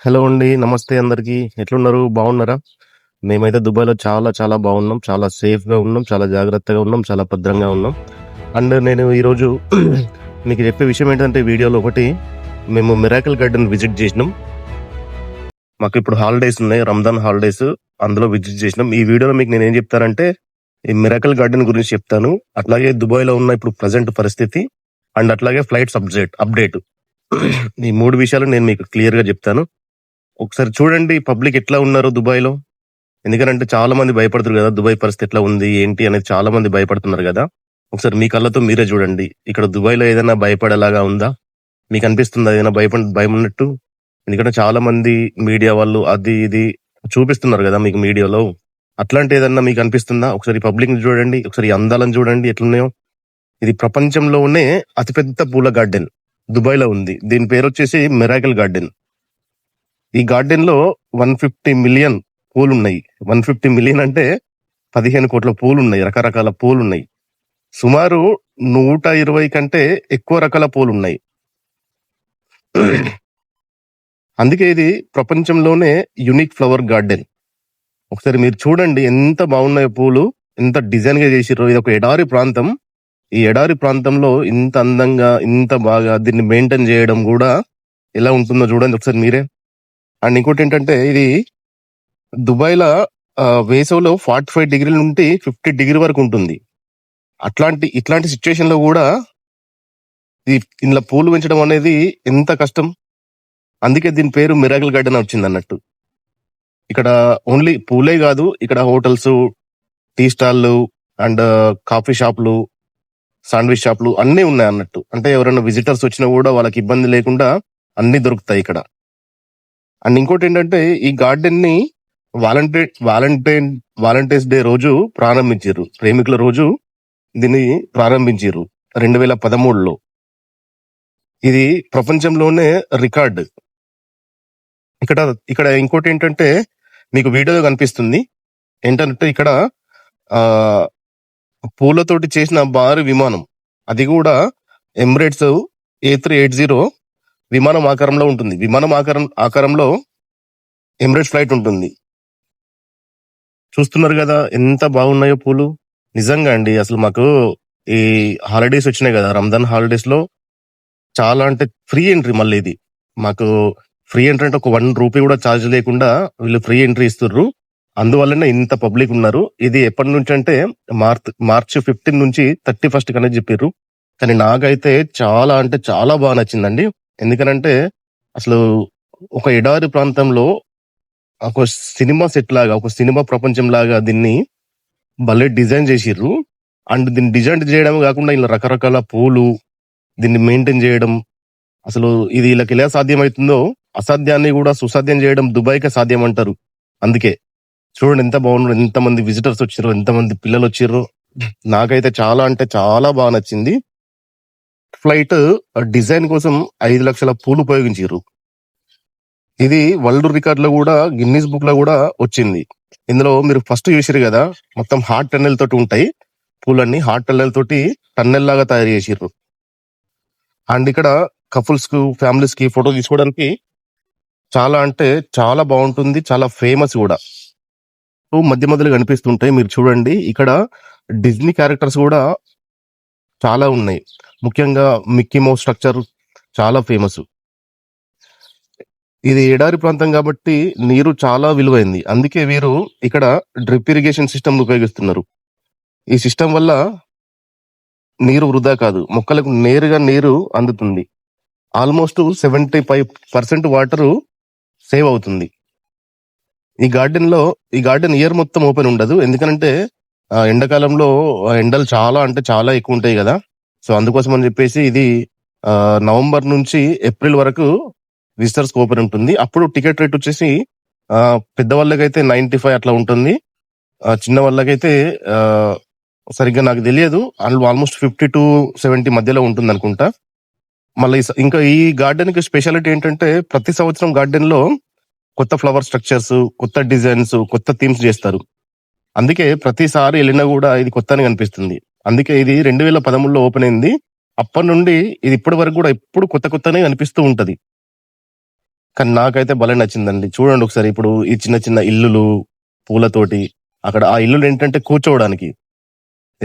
Hello అండి. నమస్తే అందరికీ. ఎట్లున్నారు? బాగున్నారా? మేమైతే దుబాయ్‌లో చాలా చాలా బాగున్నాం. చాలా సేఫ్‌గా ఉన్నాం. చాలా జాగ్రత్తగా ఉన్నాం. చాలా భద్రంగా ఉన్నాం. అండ్ నేను ఈరోజు మీకు చెప్పే విషయం ఏంటంటే వీడియోలో ఒకటి మేము మిరాకిల్ గార్డెన్ విజిట్ చేసినాం. మాకిప్పుడు హాలిడేస్ ఉన్నాయి. రంజాన్ హాలిడేస్. అందులో విజిట్ చేసినాం. ఈ వీడియోలో మీకు నేనేం చెప్తానంటే ఈ మిరాకిల్ గార్డెన్ గురించి చెప్తాను. అట్లాగే దుబాయ్‌లో ఉన్న ఇప్పుడు ప్రెజెంట్ పరిస్థితి అండ్ అట్లాగే ఫ్లైట్స్ అప్డేట్. ఈ 3 విషయాలు నేను మీకు క్లియర్‌గా చెప్తాను. ఒకసారి చూడండి పబ్లిక్ ఎట్లా ఉన్నారు దుబాయ్‌లో. ఎందుకనంటే చాలా మంది భయపడుతున్నారు కదా! దుబాయ్ పరిస్థితి ఎట్లా ఉంది? ఏంటి? అనేది చాలా మంది భయపడుతున్నారు గదా! ఒకసారి మీ కళ్ళతో మీరే చూడండి. ఇక్కడ దుబాయ్‌లో ఏదైనా భయపడేలాగా ఉందా? మీకనిపిస్తుందా ఏదైనా భయమున్నట్టు? ఎందుకంటే చాలా మంది మీడియా వాళ్ళు అది ఇది చూపిస్తున్నారు గదా! మీకు మీడియాలో. అట్లాంటి ఏదన్నా మీకు అనిపిస్తుందా? ఒకసారి పబ్లిక్‌ని చూడండి. ఒకసారి ఈ అందాలను చూడండి ఎట్లున్నాయో. ఇది ప్రపంచంలోనే అతిపెద్ద పూల గార్డెన్ దుబాయ్‌లో ఉంది. దీని పేరొచ్చేసి మిరాకిల్ గార్డెన్. ఈ గార్డెన్‌లో 150,000,000 పూలున్నాయి. 150,000,000 అంటే 15,00,00,000 పూలున్నాయి. రకరకాల పూలున్నాయి. సుమారు 120 కంటే ఎక్కువ రకాల పూలున్నాయి. అందుకే ఇది ప్రపంచంలోనే యూనిక్ ఫ్లవర్ గార్డెన్. ఒకసారి మీరు చూడండి ఎంత బాగున్నాయో పూలు. ఎంత డిజైన్‌గా చేసిర్రో. ఇదొక ఎడారి ప్రాంతం. ఈ ఎడారి ప్రాంతంలో ఇంత అందంగా, ఇంత బాగా దీన్ని మెయింటైన్ చేయడం గూడా ఎలా ఉంటుందో చూడండి ఒకసారి మీరే. అండ్ ఇంకోటేంటంటే ఇది దుబాయ్‌ల వేసవిలో 45 డిగ్రీల నుండి 50 డిగ్రీ వరకు ఉంటుంది. ఇట్లాంటి సిట్యుయేషన్‌లో గూడా ఇందులో పూలు పెంచడం అనేది ఎంత కష్టం. అందుకే దీని పేరు మిరాకిల్ గార్డెన్ వచ్చిందన్నట్టు. ఇక్కడ ఓన్లీ పూలే గాదు. ఇక్కడ హోటల్స్, టీ స్టాల్‌లు అండ్ కాఫీ షాపులు, శాండ్‌విచ్ షాపులు అన్నీ ఉన్నాయన్నట్టు. అంటే ఎవరైనా విజిటర్స్ వచ్చినా గూడా వాళ్ళకి ఇబ్బంది లేకుండా అన్నీ దొరుకుతాయి ఇక్కడ. అండ్ ఇంకోటేంటంటే ఈ గార్డెన్‌ని వాలంటైన్స్ డే రోజు ప్రారంభించిర్రు. ప్రేమికుల రోజు దీన్ని ప్రారంభించిర్రు 2013లో. ఇది ప్రపంచంలోనే రికార్డ్. ఇక్కడ ఇక్కడ ఇంకోటేంటంటే మీకు వీడియోలో కనిపిస్తుంది. ఏంటంటే ఇక్కడ ఆహ్, పూలతోటి చేసిన భారీ విమానం. అది గూడా ఎమిరేట్స్ A380 విమానం ఆకారంలో ఉంటుంది. విమానం ఆకారంలో ఎమిరేట్స్ ఫ్లైట్ ఉంటుంది. చూస్తున్నారు గదా! ఎంత బాగున్నాయో పూలు. నిజంగా అండి. అసలు మాకు ఈ హాలిడేస్ వచ్చినాయి గదా! రంజాన్ హాలిడేస్‌లో చాలా అంటే ఫ్రీ ఎంట్రీ మళ్ళీ ఇది. మాకు ఫ్రీ ఎంట్రీ అంటే ఒక రూ. 1 గూడా చార్జ్ లేకుండా వీళ్ళు ఫ్రీ ఎంట్రీ ఇస్తుర్రు. అందువల్లనే ఇంత పబ్లిక్ ఉన్నారు. ఇది ఎప్పటినుంచంటే మార్చ్ 15 నుంచి 31 కనేది జెప్పిర్రు. కానీ నాకైతే చాలా అంటే చాలా బా నచ్చిందండి. ఎందుకనంటే అసలు ఒక ఎడారి ప్రాంతంలో ఒక సినిమా సెట్ లాగా, ఒక సినిమా ప్రపంచం లాగా దీన్ని భలే డిజైన్ జేసిర్రు. అండ్ దీన్ని డిజైన్ జేయడమే గాకుండా ఇలా రకరకాల పూలు, దీన్ని మెయింటైన్ జేయడం అసలు ఇది ఈళ్ళకెలా సాధ్యమైతుందో, అసాధ్యాన్ని గూడా సుసాధ్యం జేయడం దుబాయ్‌కే సాధ్యమంటారు. అందుకే. చూడండి ఎంత బాగున్నారు. ఎంతమంది విజిటర్స్ వచ్చిర్రో, ఎంతమంది పిల్లలొచ్చిర్రో. నాకైతే చాలా అంటే చాలా బాగా నచ్చింది. ఫ్లైట్ డిజైన్ కోసం 5,00,000 పూలు ఉపయోగించిర్రు. ఇది వరల్డ్ రికార్డ్‌లో గూడా గిన్నిస్ బుక్‌లో గూడా వచ్చింది. ఇందులో మీరు ఫస్ట్ చూసిర్రు గదా! మొత్తం హార్ట్ టన్నెల్ తోటి ఉంటాయి. పూలన్నీ హార్ట్ టన్నెల్ తోటి టన్నెల్ లాగా తయారు జేసిర్రు. అండ్ ఇక్కడ కపుల్స్‌కు, ఫ్యామిలీస్‌కి ఫోటో తీసుకోవడానికి చాలా అంటే చాలా బావుంటుంది. చాలా ఫేమస్ గూడా. మధ్య మధ్యలో కనిపిస్తుంటాయి. మీరు చూడండి. ఇక్కడ డిజ్నీ క్యారెక్టర్స్ గూడా చాలా ఉన్నాయి. ముఖ్యంగా మిక్కీ మౌస్ స్ట్రక్చర్ చాలా ఫేమసు. ఇది ఎడారి ప్రాంతం గాబట్టి నీరు చాలా విలువైంది. అందుకే వీరు ఇక్కడ డ్రిప్ ఇరిగేషన్ సిస్టమ్‌ని ఉపయోగిస్తున్నారు. ఈ సిస్టమ్ వల్ల నీరు వృధా కాదు. మొక్కలకు నేరుగా నీరు అందుతుంది. ఆల్‌మోస్ట్ 75% వాటరు సేవ్ అవుతుంది. ఈ గార్డెన్ ఇయర్ మొత్తం ఓపెన్ ఉండదు. ఎందుకనంటే ఎండాకాలంలో ఎండలు చాలా అంటే చాలా ఎక్కువుంటాయి గదా! సో, అందుకోసం అని జెప్పేసి ఇది నవంబర్ నుంచి ఏప్రిల్ వరకు విజిటర్స్‌కి ఓపెన్ ఉంటుంది. అప్పుడు టికెట్ రేట్ వచ్చేసి పెద్దవాళ్ళకైతే 95 అట్లా ఉంటుంది. చిన్న వాళ్ళకైతే సరిగ్గా నాకు తెలియదు. ఆల్‌మోస్ట్ 50-70 మధ్యలో ఉంటుందనుకుంటా. మళ్ళీ ఇంకా ఈ గార్డెన్‌కి స్పెషాలిటీ ఏంటంటే ప్రతి సంవత్సరం గార్డెన్‌లో కొత్త ఫ్లవర్ స్ట్రక్చర్స్, కొత్త డిజైన్స్, కొత్త థీమ్స్ జేస్తారు. అందుకే ప్రతిసారి ఎళ్ళినా గూడా ఇది కొత్తనే అనిపిస్తుంది. అందుకే ఇది 2013లో ఓపెన్ అయింది. అప్పటినుండి ఇది ఇప్పటి వరకు గూడా ఎప్పుడు కొత్త కొత్తనే అనిపిస్తూ ఉంటది. కానీ నాకైతే భలే నచ్చిందండి. చూడండి ఒకసారి ఇప్పుడు ఈ చిన్న చిన్న ఇల్లులు పూలతోటి అక్కడ ఆ ఇల్లులు ఏంటంటే కూర్చోవడానికి.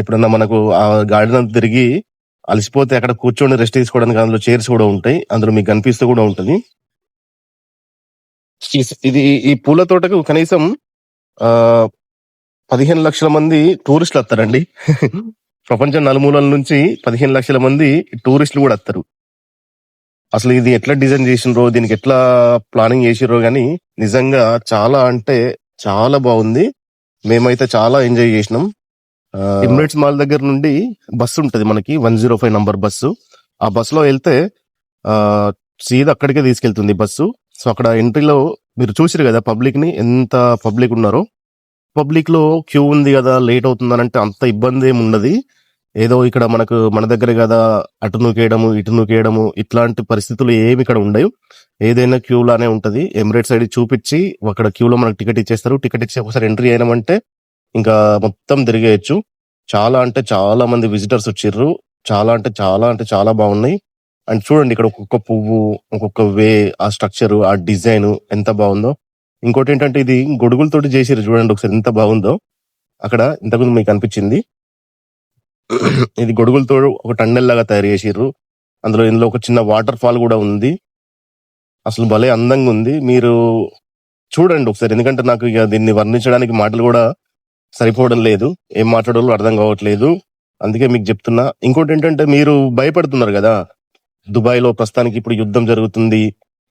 ఎప్పుడన్నా మనకు ఆ గార్డెన్ అంతా తిరిగి అలసిపోతే అక్కడ కూర్చొని రెస్ట్ తీసుకోవడానికి అందులో చైర్స్ కూడా ఉంటాయి. అందులో మీకు కనిపిస్తూ కూడా ఉంటది. ఇది ఈ పూల తోటకు కనీసం ఆహ్, 15,00,000 మంది టూరిస్టులు వస్తారండి. ప్రపంచం నలుమూలల నుంచి 15,00,000 మంది టూరిస్టులు కూడా వస్తారు. అసలు ఇది ఎట్లా డిజైన్ చేసిండ్రో, దీనికి ఎట్లా ప్లానింగ్ చేసిర్రో గాని నిజంగా చాలా అంటే చాలా బాగుంది. మేమైతే చాలా ఎంజాయ్ చేసినాం. ఎమిరేట్స్ మాల్ దగ్గర నుండి బస్సు ఉంటది మనకి 105 నంబర్ బస్సు. ఆ బస్సులో వెళ్తే సీదా అక్కడికే తీసుకెళ్తుంది బస్సు. సో అక్కడ ఎంట్రీలో మీరు చూసిరు కదా పబ్లిక్ ని, ఎంత పబ్లిక్ ఉన్నారో. పబ్లిక్ లో క్యూ ఉంది కదా, లేట్ అవుతుందనంటే అంత ఇబ్బంది ఏమి ఉండదు. ఏదో ఇక్కడ మనకు మన దగ్గర కదా అటు నూకేయడము ఇటు నూకేయడము ఇట్లాంటి పరిస్థితులు ఏమి ఇక్కడ ఉండవు. ఏదైనా క్యూ లానే ఉంటది. ఎమిరేట్ సైడ్ చూపించి అక్కడ క్యూలో మనకు టికెట్ ఇచ్చేస్తారు. టికెట్ ఇచ్చి ఒకసారి ఎంట్రీ అయినామంటే ఇంకా మొత్తం తిరిగేయచ్చు. చాలా అంటే చాలా మంది విజిటర్స్ వచ్చిర్రు. చాలా అంటే చాలా అంటే చాలా బాగున్నాయి. అండ్ చూడండి ఇక్కడ ఒక్కొక్క పువ్వు, ఒక్కొక్క వే, ఆ స్ట్రక్చర్, ఆ డిజైన్ ఎంత బాగుందో. ఇంకోటి ఏంటంటే ఇది గొడుగులతోటి చేసిర్రు, చూడండి ఒకసారి ఎంత బాగుందో. అక్కడ ఇంతకుముందు మీకు అనిపించింది ఇది గొడుగులతో ఒక టన్నెల్ లాగా తయారు చేసిర్రు. ఇందులో ఒక చిన్న వాటర్ ఫాల్ కూడా ఉంది. అసలు భలే అందంగా ఉంది. మీరు చూడండి ఒకసారి, ఎందుకంటే నాకు ఇక దీన్ని వర్ణించడానికి మాటలు కూడా సరిపోవడం లేదు. ఏం మాట్లాడాలో అర్థం కావట్లేదు. అందుకే మీకు చెప్తున్నా. ఇంకోటి ఏంటంటే మీరు భయపడుతున్నారు కదా, దుబాయ్ లో ప్రస్తుతానికి ఇప్పుడు యుద్ధం జరుగుతుంది,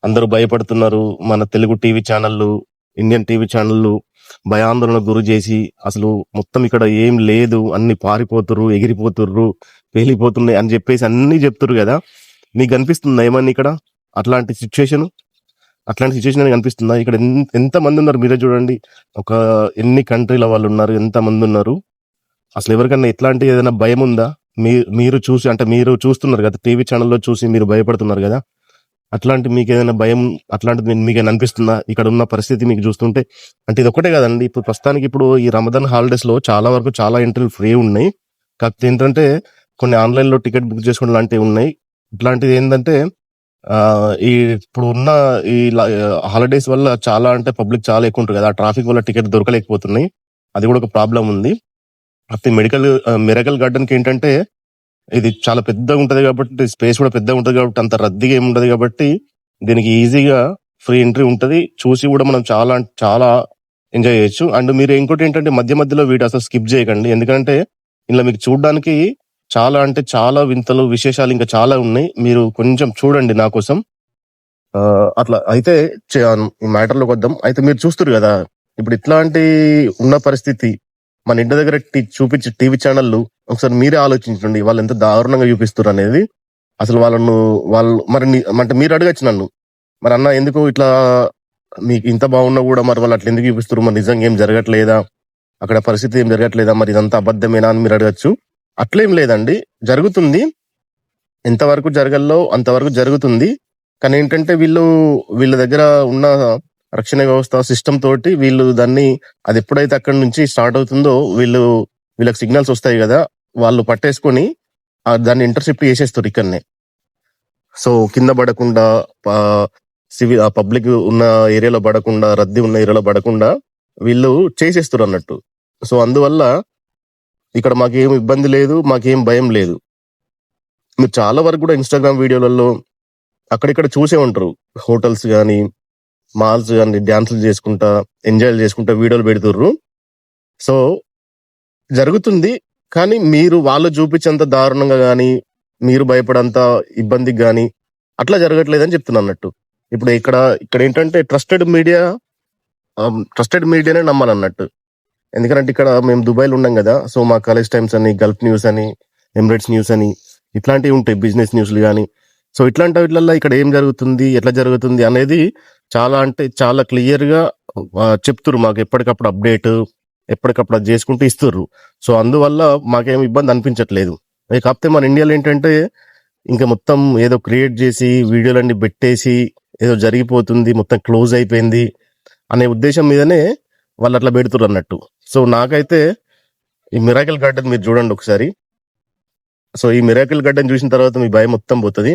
అందరూ భయపడుతున్నారు. మన తెలుగు టీవీ ఛానళ్ళు, ఇండియన్ టీవీ ఛానళ్ళు భయాందోళన గురి చేసి అసలు మొత్తం ఇక్కడ ఏం లేదు, అన్ని పారిపోతుర్రు, ఎగిరిపోతుర్రు, పేలిపోతున్నాయి అని చెప్పేసి అన్ని చెప్తుర్రు కదా. మీకు అనిపిస్తుందా ఏమన్నా ఇక్కడ అట్లాంటి సిచ్యువేషన్ అని కనిపిస్తుందా? ఇక్కడ ఎంత మంది ఉన్నారు మీరే చూడండి. ఒక ఎన్ని కంట్రీల వాళ్ళు ఉన్నారు, ఎంత మంది ఉన్నారు. అసలు ఎవరికన్నా ఇట్లాంటి ఏదైనా భయం ఉందా? మీరు చూసి, అంటే మీరు చూస్తున్నారు కదా టీవీ ఛానల్లో చూసి మీరు భయపడుతున్నారు కదా, అట్లాంటి మీకు ఏదైనా భయం అట్లాంటిది మీకు ఏమైనా అనిపిస్తుందా ఇక్కడ ఉన్న పరిస్థితి మీకు చూస్తుంటే? అంటే ఇది ఒకటే కదండి, ఇప్పుడు ప్రస్తుతానికి ఇప్పుడు ఈ రమదాన్ హాలిడేస్ లో చాలా వరకు చాలా ఎంట్రీలు ఫ్రీ ఉన్నాయి. కాకపోతే ఏంటంటే కొన్ని ఆన్లైన్ లో టికెట్ బుక్ చేసుకోవడం లాంటివి ఉన్నాయి. ఇట్లాంటిది ఏంటంటే ఈ ఇప్పుడు ఉన్న ఈ హాలిడేస్ వల్ల చాలా అంటే పబ్లిక్ చాలా ఎక్కువ ఉంటుంది కదా, ట్రాఫిక్ వల్ల టికెట్ దొరకలేకపోతున్నాయి. అది కూడా ఒక ప్రాబ్లం ఉంది. అయితే మిరకల్ గార్డెన్ కి ఏంటంటే ఇది చాలా పెద్దగా ఉంటది కాబట్టి, స్పేస్ కూడా పెద్దగా ఉంటది కాబట్టి అంత రద్దీగా ఏమి ఉండదు కాబట్టి దీనికి ఈజీగా ఫ్రీ ఎంట్రీ ఉంటది. చూసి కూడా మనం చాలా అంటే చాలా ఎంజాయ్ చేయొచ్చు. అండ్ మీరు ఇంకోటి ఏంటంటే మధ్య మధ్యలో వీడియో అసలు స్కిప్ చేయకండి, ఎందుకంటే ఇలా మీకు చూడడానికి చాలా అంటే చాలా వింతలు విశేషాలు ఇంకా చాలా ఉన్నాయి. మీరు కొంచెం చూడండి నా కోసం. అట్లా అయితే ఈ మ్యాటర్ లోకి వద్దాం. అయితే మీరు చూస్తారు కదా ఇప్పుడు ఇట్లాంటి ఉన్న పరిస్థితి, మన ఇంటి దగ్గర చూపించే టీవీ ఛానళ్ళు ఒకసారి మీరే ఆలోచించండి, వాళ్ళు ఎంత దారుణంగా చూపిస్తారు అనేది. అసలు వాళ్ళు మరి అంటే మీరు అడగచ్చు నన్ను, మరి అన్న ఎందుకు ఇట్లా మీకు ఇంత బాగున్నా కూడా మరి వాళ్ళు అట్లా ఎందుకు చూపిస్తారు, మరి నిజంగా ఏం జరగట్లేదా, అక్కడ పరిస్థితి ఏం జరగట్లేదా, మరి ఇదంతా అబద్ధమేనా అని మీరు అడగచ్చు. అట్లేం లేదండి, జరుగుతుంది. ఎంతవరకు జరగల్లో అంతవరకు జరుగుతుంది. కానీ ఏంటంటే వీళ్ళ దగ్గర ఉన్న రక్షణ వ్యవస్థ సిస్టమ్ తోటి వీళ్ళు దాన్ని, అది ఎప్పుడైతే అక్కడి నుంచి స్టార్ట్ అవుతుందో వీళ్ళకి సిగ్నల్స్ వస్తాయి కదా, వాళ్ళు పట్టేసుకొని దాన్ని ఇంటర్సెప్ట్ చేసేస్తారు ఇక్కడనే. సో కింద పడకుండా, పబ్లిక్ ఉన్న ఏరియాలో పడకుండా, రద్దీ ఉన్న ఏరియాలో పడకుండా వీళ్ళు చేసేస్తారు అన్నట్టు. సో అందువల్ల ఇక్కడ మాకేం ఇబ్బంది లేదు, మాకేం భయం లేదు. మీరు చాలా వరకు కూడా ఇన్స్టాగ్రామ్ వీడియోలలో అక్కడిక్కడ చూసే ఉంటారు, హోటల్స్ కానీ మాల్స్ కానీ డ్యాన్సులు చేసుకుంటా ఎంజాయ్ చేసుకుంటా వీడియోలు పెడుతుర్రు. సో జరుగుతుంది, కానీ మీరు వాళ్ళు చూపించేంత దారుణంగా కానీ మీరు భయపడంత ఇబ్బందికి కానీ అట్లా జరగట్లేదని చెప్తున్నా అన్నట్టు. ఇప్పుడు ఇక్కడ ఏంటంటే ట్రస్టెడ్ మీడియానే నమ్మాలన్నట్టు. ఎందుకంటే ఇక్కడ మేము దుబాయ్లో ఉన్నాం కదా, సో మా కాలేజ్ టైమ్స్ అని, గల్ఫ్ న్యూస్ అని, ఎమిరేట్స్ న్యూస్ అని ఇట్లాంటివి ఉంటాయి, బిజినెస్ న్యూస్లు కానీ. సో ఇట్లాంటి వీటిల్లో ఇక్కడ ఏం జరుగుతుంది, ఎట్లా జరుగుతుంది అనేది చాలా అంటే చాలా క్లియర్ గా చెప్తుర్రు మాకు. ఎప్పటికప్పుడు అప్డేట్ ఎప్పటికప్పుడు అది చేసుకుంటూ ఇస్తుర్రు. సో అందువల్ల మాకేం ఇబ్బంది అనిపించట్లేదు. కాకపోతే మన ఇండియాలో ఏంటంటే ఇంకా మొత్తం ఏదో క్రియేట్ చేసి వీడియోలన్నీ పెట్టేసి ఏదో జరిగిపోతుంది, మొత్తం క్లోజ్ అయిపోయింది అనే ఉద్దేశం మీదనే వాళ్ళు అట్లా పెడుతుర్రు అన్నట్టు. సో నాకైతే ఈ మిరాకిల్ గార్డెన్ మీరు చూడండి ఒకసారి. సో ఈ మిరాకిల్ గార్డెన్ చూసిన తర్వాత మీ భయం మొత్తం పోతుంది.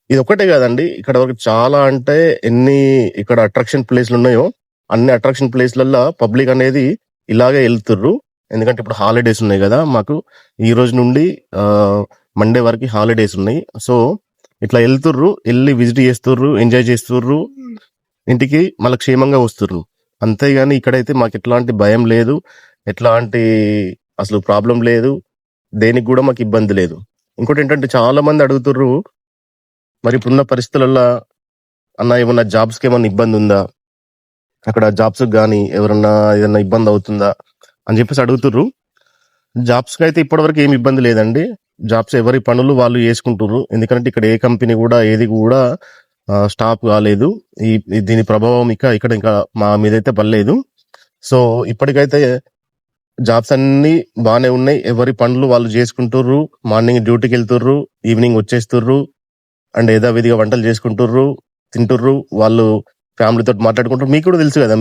ఇదొక్కటే కాదండి. ఇక్కడ వరకు చాలా అంటే ఎన్ని ఇక్కడ అట్రాక్షన్ ప్లేస్‌లున్నాయో, అన్ని అట్రాక్షన్ ప్లేస్‌లల్లా పబ్లిక్ అనేది ఇలాగే ఎళ్తుర్రు. ఎందుకంటే ఇప్పుడు హాలిడేస్ ఉన్నాయి గదా! మాకు ఈ రోజు నుండి ఆహ్, మండే వరకి హాలిడేస్ ఉన్నాయి. సో, ఇట్లా ఎళ్తుర్రు. ఎళ్లి విజిట్ చేస్తుర్రు, ఎంజాయ్ చేస్తుర్రు. ఇంటికి మళ్ళా క్షేమంగా వస్తుర్రు. అంతేగాని ఇక్కడైతే మాకెట్లాంటి భయం లేదు. ఎట్లాంటి అసలు ప్రాబ్లమ్ లేదు. దేనికి గూడా మాకు ఇబ్బంది లేదు. ఇంకోటేంటంటే చాలా మంది అడుగుతుర్రు, మరి ఇప్పుడున్న పరిస్థితులల్లా అన్న ఏమన్నా జాబ్స్‌కేమన్నా ఇబ్బందుందా? అక్కడ జాబ్స్‌కి గాని ఎవరన్నా ఏదన్నా ఇబ్బందవుతుందా? అని జెప్పేసి అడుగుతుర్రు. జాబ్స్‌కైతే ఇప్పటివరకు ఏమి ఇబ్బంది లేదండి. జాబ్స్ ఎవరి పనులు వాళ్ళు చేసుకుంటుర్రు. ఎందుకంటే ఇక్కడ ఏ కంపెనీ గూడా ఏది గూడా స్టాప్ కాలేదు. దీని ప్రభావం ఇక్కడ ఇంకా మా మీదైతే పడలేదు. సో, ఇప్పటికైతే జాబ్స్ అన్నీ బానే ఉన్నాయి. ఎవరి పనులు వాళ్ళు జేసుకుంటుర్రు. మార్నింగ్ డ్యూటీకెళ్తుర్రు. ఈవినింగ్ వచ్చేస్తుర్రు. అండ్ యథావిధిగా వంటలు చేసుకుంటుర్రు, తింటుర్రు. వాళ్ళు ఫ్యామిలీతోటి మాట్లాడుకుంటారు. మీకు కూడా తెలుసు గదా!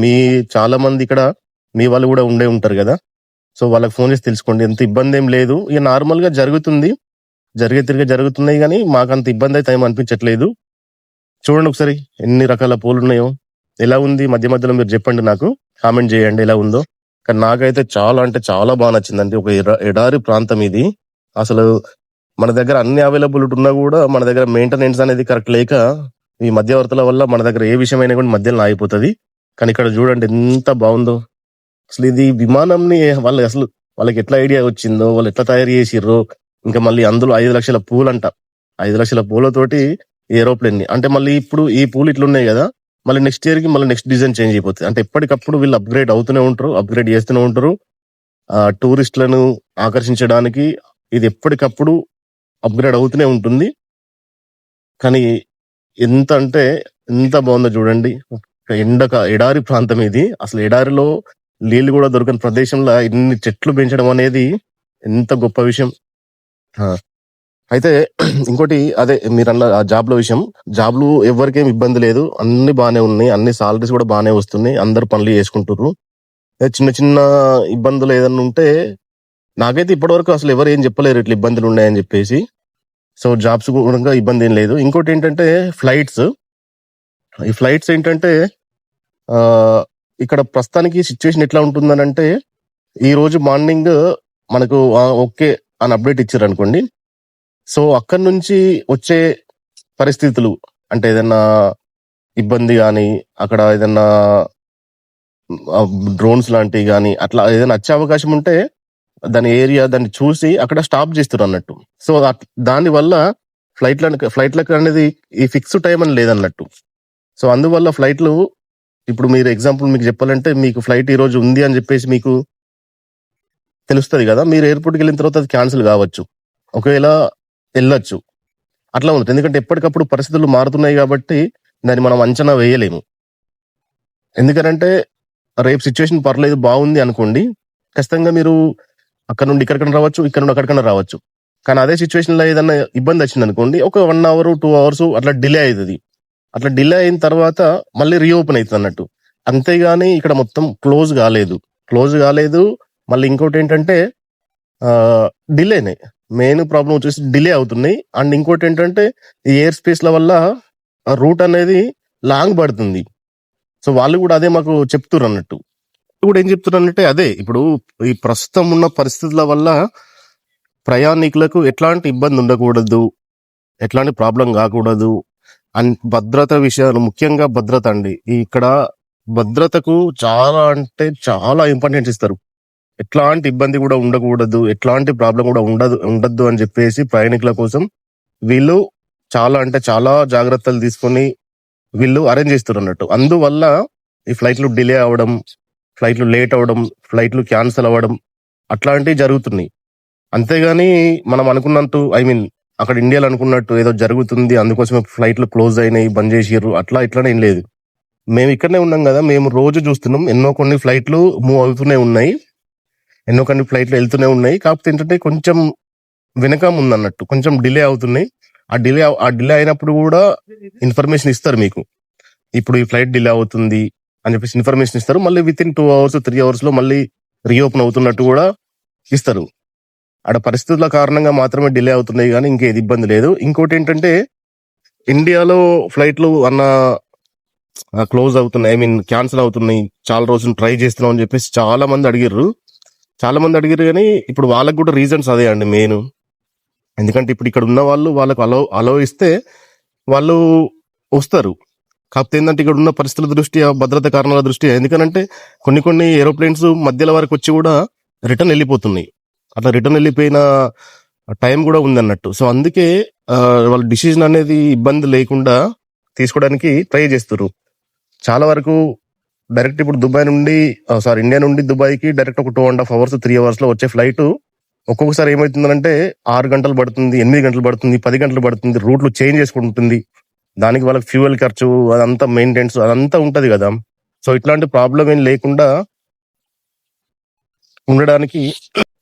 చాలా మంది ఇక్కడ మీ వాళ్ళు గూడా ఉండే ఉంటారు గదా! సో, వాళ్ళకి ఫోన్ చేసి తెలుసుకోండి. ఎంత ఇబ్బందేం లేదు. ఇగ నార్మల్‌గా జరుగుతుంది. జరిగే తిరిగే జరుగుతున్నాయి గానీ, మాకంత ఇబ్బందయితే ఏమి అనిపించట్లేదు. చూడండి ఒకసారి ఎన్ని రకాల పూలున్నాయో. ఎలా ఉంది మధ్య మధ్యలో మీరు జెప్పండి నాకు. కామెంట్ జేయండి ఎలా ఉందో. కానీ నాకైతే చాలా అంటే చాలా బా నచ్చిందండి. ఒక ఎడారి ప్రాంతం ఇది. అసలు మన దగ్గర అన్ని అవైలబిలిటీ ఉన్నా గూడా మన దగ్గర మెయింటెనెన్స్ అనేది కరెక్ట్ లేక, ఈ మధ్యవర్తుల వల్ల మన దగ్గర ఏ విషయమైనా కూడా మధ్యలో ఆగిపోతది. కానీ ఇక్కడ జూడండి ఎంత బావుందో. అసలు ఇది విమానంని వాళ్ళకి ఎట్లా ఐడియా వచ్చిందో, వాళ్ళు ఎట్లా తయారు జేసిర్రో, ఇంకా మళ్ళీ అందులో 5,00,000 పూలంట. 5,00,000 పూలతోటి ఏరోప్లేన్‌ని అంటే మళ్ళీ ఇప్పుడు ఈ పూలు ఇట్లున్నాయి గదా! మళ్ళీ నెక్స్ట్ ఇయర్‌కి మళ్ళీ నెక్స్ట్ డిజైన్ చేంజ్ అయిపోతది. అంటే ఎప్పటికప్పుడు వీళ్ళు అప్‌గ్రేడ్ అవుతూనే ఉంటారు. అప్‌గ్రేడ్ చేస్తూనే ఉంటారు. టూరిస్ట్‌లను ఆకర్షించడానికి ఇది ఎప్పటికప్పుడు అప్‌గ్రేడ్ అవుతూనే ఉంటుంది. కానీ ఎంత అంటే ఎంత బావుందో జూడండి. ఎడారి ప్రాంతం ఇది. అసలు ఎడారిలో నీళ్లు గూడా దొరకని ప్రదేశంలో ఇన్ని చెట్లు పెంచడం అనేది ఎంత గొప్ప విషయం. ఆ! అయితే ఇంకోటి అదే మీరన్న ఆ జాబ్‌ల విషయం. జాబ్‌లు ఎవ్వరికేం ఇబ్బంది లేదు. అన్నీ బానే ఉన్నాయి. అన్ని సాలరీస్ గూడా బానే వస్తున్నాయి. అందరూ పనులు చేసుకుంటుర్రు. చిన్న చిన్న ఇబ్బందులు ఏదన్నా ఉంటే నాకైతే ఇప్పటివరకు అసలు ఎవరు ఏం చెప్పలేరు ఇట్లా ఇబ్బందులున్నాయని జెప్పేసి. సో, జాబ్స్ గూడంగా ఇబ్బందేం లేదు. ఇంకోటేంటంటే ఫ్లైట్స్. ఈ ఫ్లైట్స్ ఏంటంటే ఆహ్, ఇక్కడ ప్రస్తుతానికి సిట్యుయేషన్ ఎట్లా ఉంటుందనంటే, ఈరోజు మార్నింగ్ మనకు ఓకే అని అప్‌డేట్ ఇచ్చిర్రనుకోండి. సో, అక్కడి నుంచి వచ్చే పరిస్థితులు అంటే ఏదన్నా ఇబ్బంది గాని, అక్కడ ఏదన్నా డ్రోన్స్ లాంటివి గాని, అట్లా ఏదైనా వచ్చే అవకాశం ఉంటే దాన్ని చూసి అక్కడ స్టాప్ జేస్తుర్రన్నట్టు. సో, దాని వల్ల ఫ్లైట్‌లకనేది ఈ ఫిక్స్డ్ టైమ్ అని లేదన్నట్టు. సో, అందువల్ల ఫ్లైట్‌లు ఇప్పుడు మీరు ఎగ్జాంపుల్ మీకు జెప్పాలంటే మీకు ఫ్లైట్ ఈరోజు ఉంది అని జెప్పేసి మీకు తెలుస్తది గదా! మీరు ఎయిర్‌పోర్ట్‌కెళ్ళిన తర్వాత అది క్యాన్సెల్ గావచ్చు. ఒకవేళ ఎళ్ళొచ్చు. అట్లా ఉంది. ఎందుకంటే ఎప్పటికప్పుడు పరిస్థితులు మారుతున్నాయి గాబట్టి దాన్ని మనం అంచనా వేయలేము. ఎందుకనంటే రేపు సిట్యుయేషన్ పర్లేదు బావుంది అనుకోండి. ఖచ్చితంగా మీరు అక్కడి నుండి ఇక్కడికన్నా రావచ్చు. ఇక్కడ నుండి అక్కడికన్నా రావచ్చు. కానీ అదే సిట్యుయేషన్‌లో ఏదన్నా ఇబ్బందొచ్చిందనుకోండి. ఒక 1 అవర్, 2 అవర్స్ అట్లా డిలే అయితది. అట్లా డిలే అయిన తర్వాత మళ్ళీ రీఓపెన్ అయితదన్నట్టు. అంతేగాని ఇక్కడ మొత్తం క్లోజ్ గాలేదు. క్లోజ్ గాలేదు. మళ్ళీ ఇంకోటేంటంటే ఆహ్, డిలేనే. మెయిన్ ప్రాబ్లమ్ వచ్చేసి డిలే అవుతున్నాయి. అండ్ ఇంకోటేంటంటే ఈ ఎయిర్ స్పేస్‌ల వల్ల రూట్ అనేది లాంగ్ పడుతుంది. సో, వాళ్ళు గూడా అదే మాకు చెప్తుర్రన్నట్టు. ఇప్పుడు ఏం చెప్తున్నానంటే అదే. ఇప్పుడు ఈ ప్రస్తుతం ఉన్న పరిస్థితుల వల్ల ప్రయాణికులకు ఎట్లాంటి ఇబ్బంది ఉండకూడదు. ఎట్లాంటి ప్రాబ్లమ్ గాకూడదు. అండ్ భద్రత విషయాలు ముఖ్యంగా భద్రత అండి. ఇక్కడ భద్రతకు చాలా అంటే చాలా ఇంపార్టెన్స్ ఇస్తారు. ఎట్లాంటి ఇబ్బంది గూడా ఉండకూడదు. ఎట్లాంటి ప్రాబ్లమ్ గూడా ఉండద్దు అని జెప్పేసి ప్రయాణికుల కోసం వీళ్ళు చాలా అంటే చాలా జాగ్రత్తలు తీసుకొని వీళ్ళు అరేంజ్ చేస్తుర్రన్నట్టు. అందువల్ల ఈ ఫ్లైట్‌లు డిలే అవ్వడం, ఫ్లైట్‌లు లేట్ అవ్వడం, ఫ్లైట్‌లు క్యాన్సెల్ అవ్వడం అట్లాంటివి జరుగుతున్నాయి. అంతేగాని మనం అనుకున్నట్టు అక్కడ ఇండియాలో అనుకున్నట్టు ఏదో జరుగుతుంది. అందుకోసమే ఫ్లైట్‌లు క్లోజ్ అయినాయి, బంద్ జేసిర్రు అట్లా ఇట్లని ఏం లేదు. మేము ఇక్కడనే ఉన్నాం గదా! మేము రోజు జూస్తున్నాం. ఎన్నో కొన్ని ఫ్లైట్‌లు మూవ్ అవుతూనే ఉన్నాయి. ఎన్నో కొన్ని ఫ్లైట్‌లు ఎళ్తూనే ఉన్నాయి. కాకపోతే ఏంటంటే కొంచెం వెనకముందన్నట్టు. కొంచెం డిలే అవుతున్నాయి. ఆ డిలే అయినప్పుడు గూడా ఇన్ఫర్మేషన్ ఇస్తారు మీకు. ఇప్పుడు ఈ ఫ్లైట్ డిలే అవుతుంది అని జెప్పేసి ఇన్ఫర్మేషన్ ఇస్తారు. మళ్ళీ వితిన్ 2 అవర్స్, 3 అవర్స్‌లో మళ్ళీ రీఓపెన్ అవుతున్నట్టు గూడా ఇస్తారు. ఆడ పరిస్థితుల కారణంగా మాత్రమే డిలే అవుతున్నాయి గానీ ఇంకేది ఇబ్బంది లేదు. ఇంకోటేంటంటే ఇండియాలో ఫ్లైట్లు అన్న క్లోజ్ అవుతున్నాయి, ఐ మీన్ క్యాన్సిల్ అవుతున్నాయి, చాలా రోజులు ట్రై చేస్తున్నాం అని చెప్పేసి చాలా మంది అడిగిర్రు కానీ ఇప్పుడు వాళ్ళకి కూడా రీజన్స్ అదే అండి మెయిన్. ఎందుకంటే ఇప్పుడు ఇక్కడ ఉన్న వాళ్ళు వాళ్ళకు అలో ఇస్తే వాళ్ళు వస్తారు. కాకపోతే ఏంటంటే ఇక్కడ ఉన్న పరిస్థితుల దృష్ట్యా, భద్రత కారణాల దృష్ట్యా, ఎందుకనంటే కొన్ని ఏరోప్లేన్స్ మధ్యలో వరకు వచ్చి కూడా రిటర్న్ వెళ్ళిపోతున్నాయి. అట్లా రిటర్న్ వెళ్ళిపోయిన టైం కూడా ఉందన్నట్టు. సో అందుకే వాళ్ళ డిసిజన్ అనేది ఇబ్బంది లేకుండా తీసుకోవడానికి ట్రై చేస్తారు. చాలా వరకు డైరెక్ట్ ఇప్పుడు ఇండియా నుండి దుబాయ్కి డైరెక్ట్ ఒక 2.5 hours 3 hours లో వచ్చే ఫ్లైట్ ఒక్కొక్కసారి ఏమవుతుందంటే 6 గంటలు పడుతుంది, 8 గంటలు పడుతుంది, 10 గంటలు పడుతుంది, రూట్లు చేంజ్ చేసుకుంటుంది. దానికి వాళ్ళకి ఫ్యూయల్ ఖర్చు, అదంతా మెయింటెనెన్స్ అదంతా ఉంటది కదా. సో ఇట్లాంటి ప్రాబ్లం ఏం లేకుండా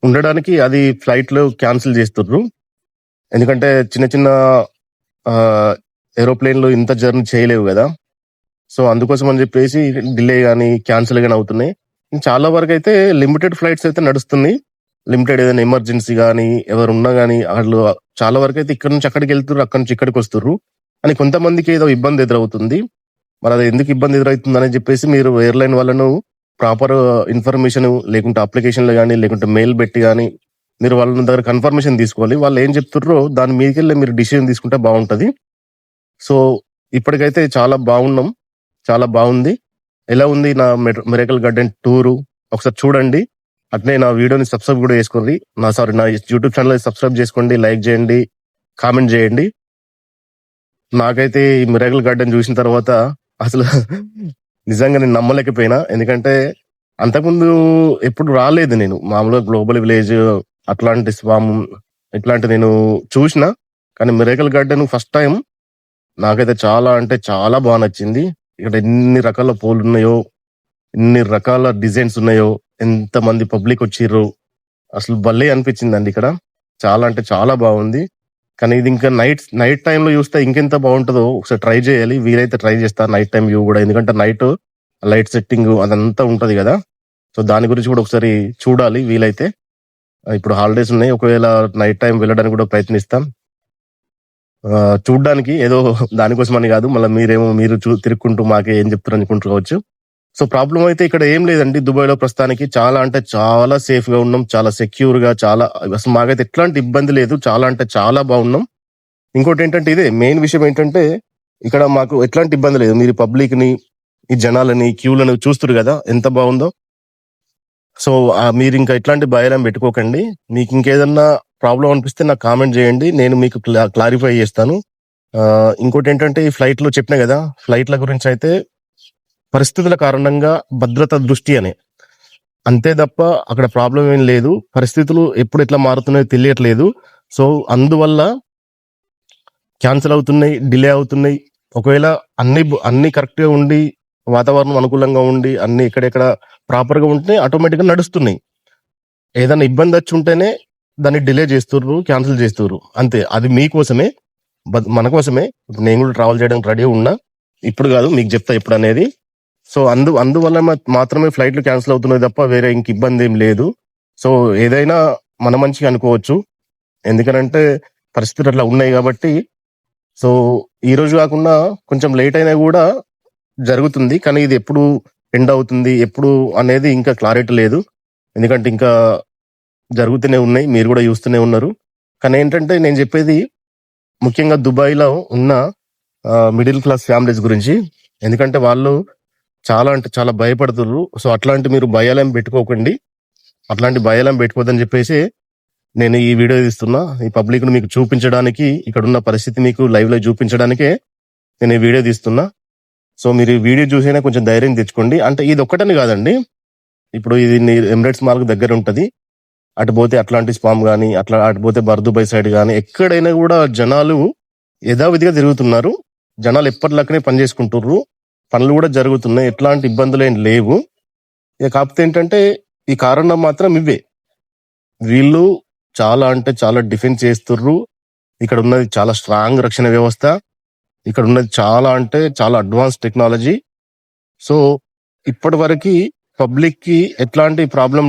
ఉండడానికి అది ఫ్లైట్లు క్యాన్సిల్ చేస్తుర్రు. ఎందుకంటే చిన్న ఏరోప్లేన్లు ఇంత జర్నీ చేయలేవు కదా. సో అందుకోసం అని చెప్పేసి డిలే కానీ క్యాన్సిల్ కానీ అవుతున్నాయి. చాలా వరకు అయితే లిమిటెడ్ ఫ్లైట్స్ అయితే నడుస్తున్నాయి. లిమిటెడ్ ఏదైనా ఎమర్జెన్సీ కానీ ఎవరు ఉన్నా కానీ వాళ్ళు చాలా వరకు అయితే ఇక్కడ నుంచి అక్కడికి వెళ్తున్నారు, అక్కడి నుంచి ఇక్కడికి వస్తుర్రు అని కొంతమందికి ఏదో ఇబ్బంది ఎదురవుతుంది. మరి అది ఎందుకు ఇబ్బంది ఎదురవుతుంది అని చెప్పేసి మీరు ఎయిర్లైన్ వాళ్ళను ప్రాపర్ ఇన్ఫర్మేషన్ లేకుంటే అప్లికేషన్లు కానీ లేకుంటే మెయిల్ పెట్టి కానీ మీరు వాళ్ళ దగ్గర కన్ఫర్మేషన్ తీసుకోవాలి. వాళ్ళు ఏం చెప్తుర్రో దాని మీదకెళ్ళి మీరు డిసిజన్ తీసుకుంటే బాగుంటది. సో ఇప్పటికైతే చాలా బాగుంది. ఎలా ఉంది నా మిరకల్ గార్డెన్ టూరు ఒకసారి చూడండి. అట్నే నా వీడియోని సబ్స్క్రైబ్ కూడా చేసుకోండి. నా యూట్యూబ్ ఛానల్ సబ్స్క్రైబ్ చేసుకోండి, లైక్ చేయండి, కామెంట్ చేయండి. నాకైతే ఈ మిరకల్ గార్డెన్ చూసిన తర్వాత అసలు నిజంగా నేను నమ్మలేకపోయినా. ఎందుకంటే అంతకుముందు ఎప్పుడు రాలేదు నేను. మామూలుగా గ్లోబల్ విలేజ్ అట్లాంటి స్వామ్ ఇట్లాంటి నేను చూసిన, కానీ మిరకల్ గార్డెన్ ఫస్ట్ టైం నాకైతే చాలా అంటే చాలా బాగా నచ్చింది. ఇక్కడ ఎన్ని రకాల పూలు ఉన్నాయో, ఎన్ని రకాల డిజైన్స్ ఉన్నాయో, ఎంత మంది పబ్లిక్ వచ్చిర్రు, అసలు భలే అనిపించిందండి ఇక్కడ. చాలా అంటే చాలా బాగుంది. కానీ ఇది ఇంకా నైట్ టైంలో చూస్తే ఇంకెంత బాగుంటుందో ఒకసారి ట్రై చేయాలి. వీలైతే ట్రై చేస్తాను నైట్ టైం వ్యూ కూడా, ఎందుకంటే నైట్ లైట్ సెట్టింగ్ అదంతా ఉంటది కదా. సో దాని గురించి కూడా ఒకసారి చూడాలి వీలైతే. ఇప్పుడు హాలిడేస్ ఉన్నాయి, ఒకవేళ నైట్ టైం వెళ్ళడానికి కూడా ప్రయత్నిస్తాం. చూడ్డానికి ఏదో దానికోసమని కాదు, మళ్ళీ మీరు తిరుక్కుంటూ మాకే ఏం చెప్తారు అనుకుంటుకోవచ్చు. సో ప్రాబ్లం అయితే ఇక్కడ ఏం లేదండి. దుబాయ్ లో ప్రస్తుతానికి చాలా అంటే చాలా సేఫ్ గా ఉన్నాం, చాలా సెక్యూర్ గా, చాలా అసలు మాకైతే ఎట్లాంటి ఇబ్బంది లేదు. చాలా అంటే చాలా బాగున్నాం. ఇంకోటి ఏంటంటే ఇదే మెయిన్ విషయం ఏంటంటే ఇక్కడ మాకు ఎట్లాంటి ఇబ్బంది లేదు. మీరు పబ్లిక్ ని, ఈ జనాలని, క్యూలను చూస్తున్నారు కదా ఎంత బాగుందో. సో మీరు ఇంకా ఎట్లాంటి భయాలను పెట్టుకోకండి. మీకు ఇంకేదన్నా ప్రాబ్లం అనిపిస్తే నాకు కామెంట్ చేయండి, నేను మీకు క్లారిఫై చేస్తాను. ఇంకోటి ఏంటంటే ఈ ఫ్లైట్లు చెప్పినా కదా, ఫ్లైట్ల గురించి అయితే పరిస్థితుల కారణంగా భద్రత దృష్టి అనే అంతే తప్ప అక్కడ ప్రాబ్లం ఏం లేదు. పరిస్థితులు ఎప్పుడు ఎట్లా మారుతున్నాయో తెలియట్లేదు. సో అందువల్ల క్యాన్సిల్ అవుతున్నాయి, డిలే అవుతున్నాయి. ఒకవేళ అన్ని కరెక్ట్ గా ఉండి, వాతావరణం అనుకూలంగా ఉండి, అన్ని ఎక్కడెక్కడ ప్రాపర్ గా ఉంటే ఆటోమేటిక్ గా నడుస్తున్నాయి. ఏదైనా ఇబ్బంది వచ్చి ఉంటేనే దాన్ని డిలే చేస్తుర్రు, క్యాన్సిల్ చేస్తుర్రు, అంతే. అది మీకోసమే, మన కోసమే. నేను కూడా ట్రావెల్ చేయడానికి రెడీ ఉన్నా, ఇప్పుడు కాదు మీకు చెప్తా ఇప్పుడు అనేది. సో అందువల్ల మాత్రమే ఫ్లైట్లు క్యాన్సిల్ అవుతున్నాయి తప్ప వేరే ఇంక ఇబ్బంది ఏం లేదు. సో ఏదైనా మన మంచిగా అనుకోవచ్చు, ఎందుకనంటే పరిస్థితులు అట్లా ఉన్నాయి కాబట్టి. సో ఈ రోజు కాకుండా కొంచెం లేట్ అయినా కూడా జరుగుతుంది, కానీ ఇది ఎప్పుడు ఎండ్ అవుతుంది ఎప్పుడు అనేది ఇంకా క్లారిటీ లేదు. ఎందుకంటే ఇంకా జరుగుతూనే ఉన్నాయి, మీరు కూడా చూస్తూనే ఉన్నారు. కానీ ఏంటంటే నేను చెప్పేది ముఖ్యంగా దుబాయ్లో ఉన్న మిడిల్ క్లాస్ ఫ్యామిలీస్ గురించి. ఎందుకంటే వాళ్ళు చాలా అంటే చాలా భయపడుతున్నారు. సో అట్లాంటి మీరు భయాలేం పెట్టుకోకండి, అట్లాంటి భయాలేం పెట్టుకోవద్దని చెప్పేసి నేను ఈ వీడియో తీస్తున్నా. ఈ పబ్లిక్ ను మీకు చూపించడానికి, ఇక్కడ ఉన్న పరిస్థితి మీకు లైవ్ లో చూపించడానికే నేను ఈ వీడియో తీస్తున్నా. సో మీరు ఈ వీడియో చూసైనా కొంచెం ధైర్యం తెచ్చుకోండి. అంటే ఇది ఒక్కటని కాదండి, ఇప్పుడు ఇది ఎమిరేట్స్ మాల్ దగ్గర ఉంటది, అటు పోతే అట్లాంటిస్ ఫామ్ కానీ, అటు పోతే బర్దుబాయ్ సైడ్ కానీ, ఎక్కడైనా కూడా జనాలు యథావిధిగా తిరుగుతున్నారు. జనాలు ఎప్పటిలాగానే పని చేసుకుంటుర్రు, పనులు కూడా జరుగుతున్నాయి, ఎట్లాంటి ఇబ్బందులు ఏం లేవు. ఇక కాకపోతే ఏంటంటే ఈ కారణం మాత్రం ఇవే, వీళ్ళు చాలా అంటే చాలా డిఫెన్స్ చేస్తుర్రు. ఇక్కడ ఉన్నది చాలా స్ట్రాంగ్ రక్షణ వ్యవస్థ, ఇక్కడ ఉన్నది చాలా అంటే చాలా అడ్వాన్స్ టెక్నాలజీ. సో ఇప్పటి వరకు పబ్లిక్ కి ఎట్లాంటి ప్రాబ్లం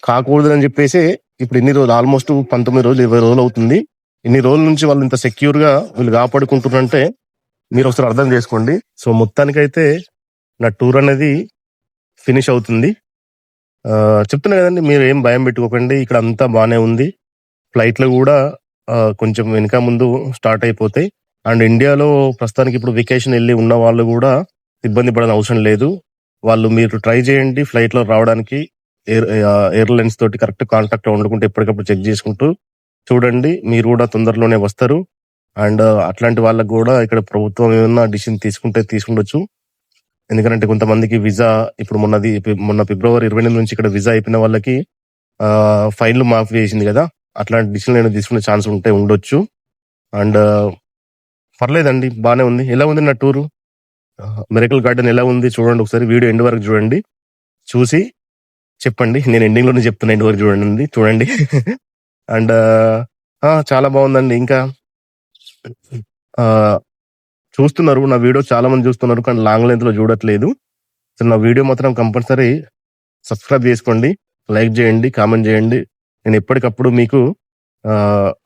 కాకూడదని చెప్పేసి ఇప్పుడు ఎన్ని రోజులు, ఆల్మోస్ట్ 19 రోజులు 20 రోజులు అవుతుంది ఇన్ని రోజుల నుంచి వాళ్ళు ఇంత సెక్యూర్ గా వీళ్ళు కాపాడుకుంటున్నారంటే మీరు ఒకసారి అర్థం చేసుకోండి. సో మొత్తానికైతే నా టూర్ అనేది ఫినిష్ అవుతుంది. చెప్తున్నా కదండి, మీరు ఏం భయం పెట్టుకోకండి. ఇక్కడ అంతా బానే ఉంది. ఫ్లైట్లు కూడా కొంచెం వెనక ముందు స్టార్ట్ అయిపోతాయి. అండ్ ఇండియాలో ప్రస్తుతానికి ఇప్పుడు వెకేషన్ వెళ్ళి ఉన్న వాళ్ళు కూడా ఇబ్బంది పడని అవసరం లేదు. వాళ్ళు మీరు ట్రై చేయండి ఫ్లైట్ లో రావడానికి. ఎయిర్లైన్స్ తోటి కరెక్ట్ కాంటాక్ట్ వండుకుంటూ ఎప్పటికప్పుడు చెక్ చేసుకుంటూ చూడండి. మీరు కూడా తొందరలోనే వస్తారు. అండ్ అట్లాంటి వాళ్ళకు కూడా ఇక్కడ ప్రభుత్వం ఏమన్నా డిసిషన్ తీసుకుండొచ్చు. ఎందుకంటే కొంతమందికి వీసా ఇప్పుడు మొన్న ఫిబ్రవరి 28 నుంచి ఇక్కడ వీసా అయిపోయిన వాళ్ళకి ఫైన్లు మాఫీ చేసింది కదా, అట్లాంటి డిసిషన్ ఏమైనా తీసుకునే ఛాన్స్ ఉండొచ్చు. అండ్ పర్లేదండి, బానే ఉంది. ఎలా ఉంది నా టూరు? మిరకల్ గార్డెన్ ఎలా ఉంది చూడండి ఒకసారి. వీడియో ఎండ్ వరకు చూడండి, చూసి చెప్పండి. నేను ఎండింగ్ లోనే చెప్తున్నా, ఎండ్ వరకు చూడండి. అండ్ చాలా బాగుందండి. ఇంకా చూస్తున్నారు నా వీడియో, చాలా మంది చూస్తున్నారు కానీ లాంగ్ లెంత్ లో చూడట్లేదు. సో నా వీడియో మాత్రం కంపల్సరీ సబ్స్క్రైబ్ చేసుకోండి, లైక్ చేయండి, కామెంట్ చేయండి. నేను ఎప్పటికప్పుడు మీకు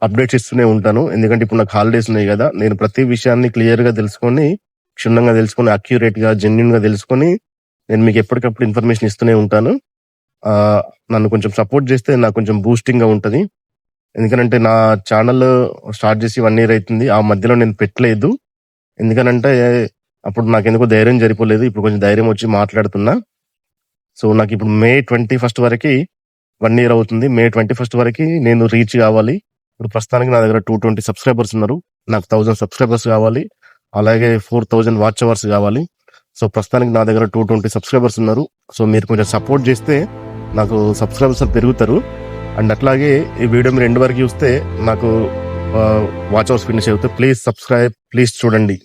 అప్డేట్స్ ఇస్తూనే ఉంటాను. ఎందుకంటే ఇప్పుడు నాకు హాలిడేస్ ఉన్నాయి కదా, నేను ప్రతి విషయాన్ని క్లియర్ గా తెలుసుకొని, క్షుణ్ణంగా తెలుసుకొని, అక్యురేట్ గా, జెన్యున్ గా తెలుసుకొని నేను మీకు ఎప్పటికప్పుడు ఇన్ఫర్మేషన్ ఇస్తూనే ఉంటాను. నన్ను కొంచెం సపోర్ట్ చేస్తే నాకు కొంచెం బూస్టింగ్ గా ఉంటది. ఎందుకంటే నా ఛానల్ స్టార్ట్ చేసి 1 year అవుతుంది. ఆ మధ్యలో నేను పెట్టలేదు. ఎందుకనంటే అప్పుడు నాకు ఎందుకో ధైర్యం సరిపోలేదు. ఇప్పుడు కొంచెం ధైర్యం వచ్చి మాట్లాడుతున్నా. సో నాకు ఇప్పుడు May 21 వరకు 1 year అవుతుంది. May 21 వరకు నేను రీచ్ కావాలి. ఇప్పుడు ప్రస్తుతానికి నా దగ్గర 220 సబ్స్క్రైబర్స్ ఉన్నారు. నాకు 1000 సబ్స్క్రైబర్స్ కావాలి. అలాగే 4000 వాచ్ అవర్స్ కావాలి. సో ప్రస్తుతానికి నా దగ్గర 220 సబ్స్క్రైబర్స్ ఉన్నారు. సో మీరు కొంచెం సపోర్ట్ చేస్తే నాకు సబ్స్క్రైబర్స్ పెరుగుతారు. అండ్ అట్లాగే ఈ వీడియో మీరు ఎండ్ వరకు చూస్తే నాకు వాచ్ అవర్స్ ఫినిష్ అవుతాయి. ప్లీజ్ సబ్స్క్రైబ్, ప్లీజ్ చూడండి.